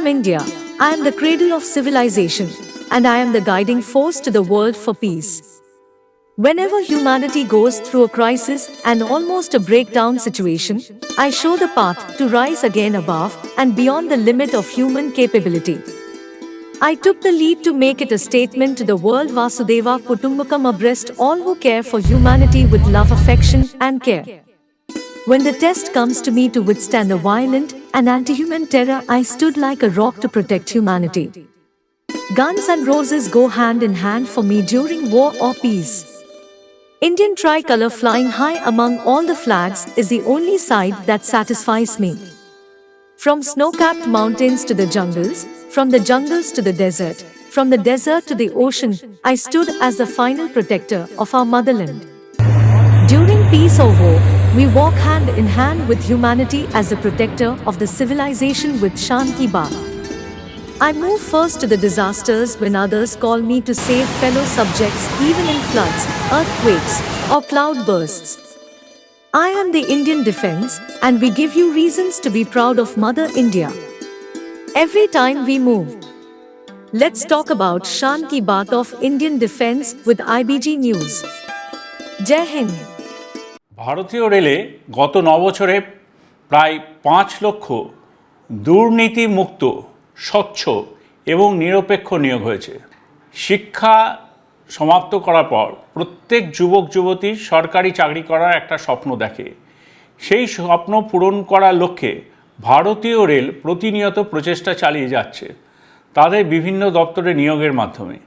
am India. I am the cradle of civilization, and I am the guiding force to the world for peace. Whenever humanity goes through a crisis and almost a breakdown situation, I show the path to rise again above and beyond the limit of human capability. I took the lead to make it a statement to the world. Vasudeva Kutumbakam, abreast all who care for humanity with love, affection, and care. When the test comes to me to withstand the violent and anti-human terror, I stood like a rock to protect humanity. Guns and roses go hand in hand for me during war or peace. Indian tricolour flying high among all the flags is the only side that satisfies me. From snow-capped mountains to the jungles, from the jungles to the desert, from the desert to the ocean, I stood as the final protector of our motherland. During peace or war, we walk hand in hand with humanity as the protector of the civilization with Shan Ki Baat. I move first to the disasters when others call me to save fellow subjects, even in floods, earthquakes, or cloud bursts. I am the Indian defense, and we give you reasons to be proud of Mother India. Every time we move. Let's talk about Shan Ki Baat of Indian defense with IBG News. Jai Hind. ভারতীয় রেলে গত 9 বছরে প্রায় 5 লক্ষ দুর্নীতিমুক্ত, স্বচ্ছ এবং নিরপেক্ষ নিয়োগ হয়েছে। শিক্ষা সমাপ্ত করার পর প্রত্যেক যুবক যুবতী সরকারি চাকরি করার একটা স্বপ্ন দেখে। সেই স্বপ্ন পূরণ করার লক্ষ্যে ভারতীয় রেল প্রতিনিয়ত প্রচেষ্টা চালিয়ে যাচ্ছে তাদের বিভিন্ন দপ্তরে নিয়োগের মাধ্যমে।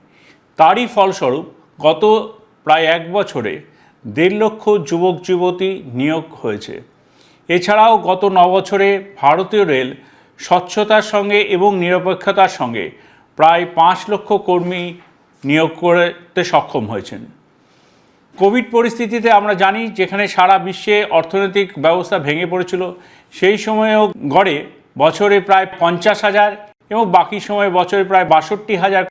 তারই ফলস্বরূপ গত প্রায় 1 বছরে 1.5 লক্ষ যুবক যুবতী নিয়োগ হয়েছে। এছাড়াও গত 9 বছরে ভারতীয় রেল স্বচ্ছতার সঙ্গে এবং নিরপেক্ষতার সঙ্গে প্রায় 5 লক্ষ কর্মী নিয়োগ করতে সক্ষম হয়েছেন। কোভিড পরিস্থিতিতে আমরা জানি যেখানে সারা বিশ্বে অর্থনৈতিক ব্যবস্থা ভেঙে পড়েছিল, সেই সময়েও গড়ে বছরে প্রায় 50,000 এবং বাকি সময়ে বছরে প্রায় 62,000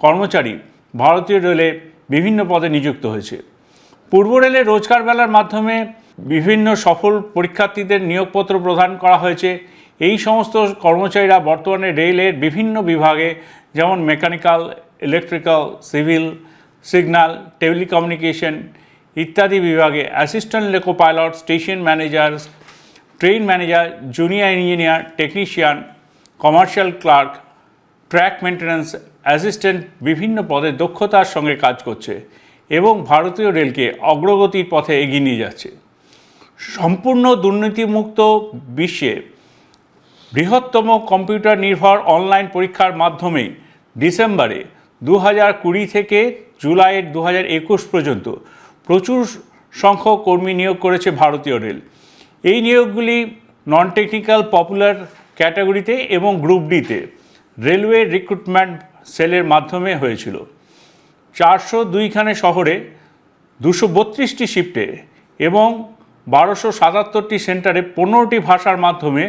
কর্মচারী ভারতীয় রেলে বিভিন্ন পদে নিযুক্ত হয়েছে। পূর্ব রেলের রোজগার মেলার মাধ্যমে বিভিন্ন সফল পরীক্ষার্থীদের নিয়োগপত্র প্রদান করা হয়েছে। এই সমস্ত কর্মচারীরা বর্তমানে রেলের বিভিন্ন বিভাগে, যেমন mechanical, electrical, civil, signal, telecommunication ইত্যাদি বিভাগে assistant loco pilot, station manager, train manager, junior engineer, technician, commercial clerk, track maintenance assistant বিভিন্ন পদে দক্ষতার সঙ্গে কাজ করছে এবং ভারতীয় রেলকে অগ্রগতির পথে এগিয়ে নিয়ে যাচ্ছে। সম্পূর্ণ দুর্নীতিমুক্ত বিশ্বে বৃহত্তম কম্পিউটার নির্ভর অনলাইন পরীক্ষার মাধ্যমে ডিসেম্বরে 2020 থেকে জুলাই 2021 পর্যন্ত প্রচুর সংখ্যক কর্মী নিয়োগ করেছে ভারতীয় রেল। এই নিয়োগগুলি নন টেকনিক্যাল পপুলার ক্যাটাগরিতে এবং গ্রুপ ডিতে রেলওয়ে রিক্রুটমেন্ট সেলের মাধ্যমে হয়েছিল। 402খানে শহরে 232টি শিফটে এবং 1277টি সেন্টারে 15টি ভাষার মাধ্যমে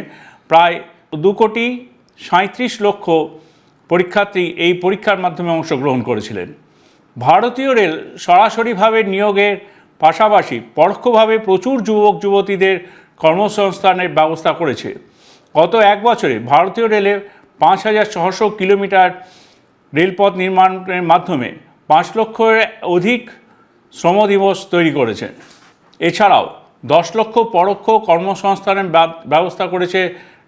প্রায় 2,37,00,000 পরীক্ষার্থী এই পরীক্ষার মাধ্যমে অংশগ্রহণ করেছিলেন। ভারতীয় রেল সরাসরিভাবে নিয়োগের পাশাপাশি পরোক্ষভাবে প্রচুর যুবক যুবতীদের কর্মসংস্থানের ব্যবস্থা করেছে। গত 1 বছরে ভারতীয় রেলে 5,600 কিলোমিটার রেলপথ নির্মাণের মাধ্যমে 5 লক্ষের অধিক শ্রমদিবস তৈরি করেছে। এছাড়াও 10 লক্ষ পরোক্ষ কর্মসংস্থানের ব্যবস্থা করেছে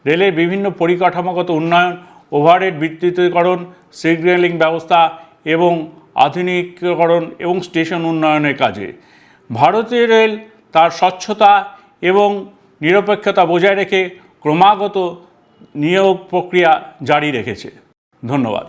রেলের বিভিন্ন পরিকাঠামোগত উন্নয়ন, ওভারহেড বিদ্যুতীকরণ, সিগন্যালিং ব্যবস্থা এবং আধুনিকীকরণ এবং স্টেশন উন্নয়নের কাজে। ভারতীয় রেল তার স্বচ্ছতা এবং নিরপেক্ষতা বজায় রেখে ক্রমাগত নিয়োগ প্রক্রিয়া জারি রেখেছে। ধন্যবাদ।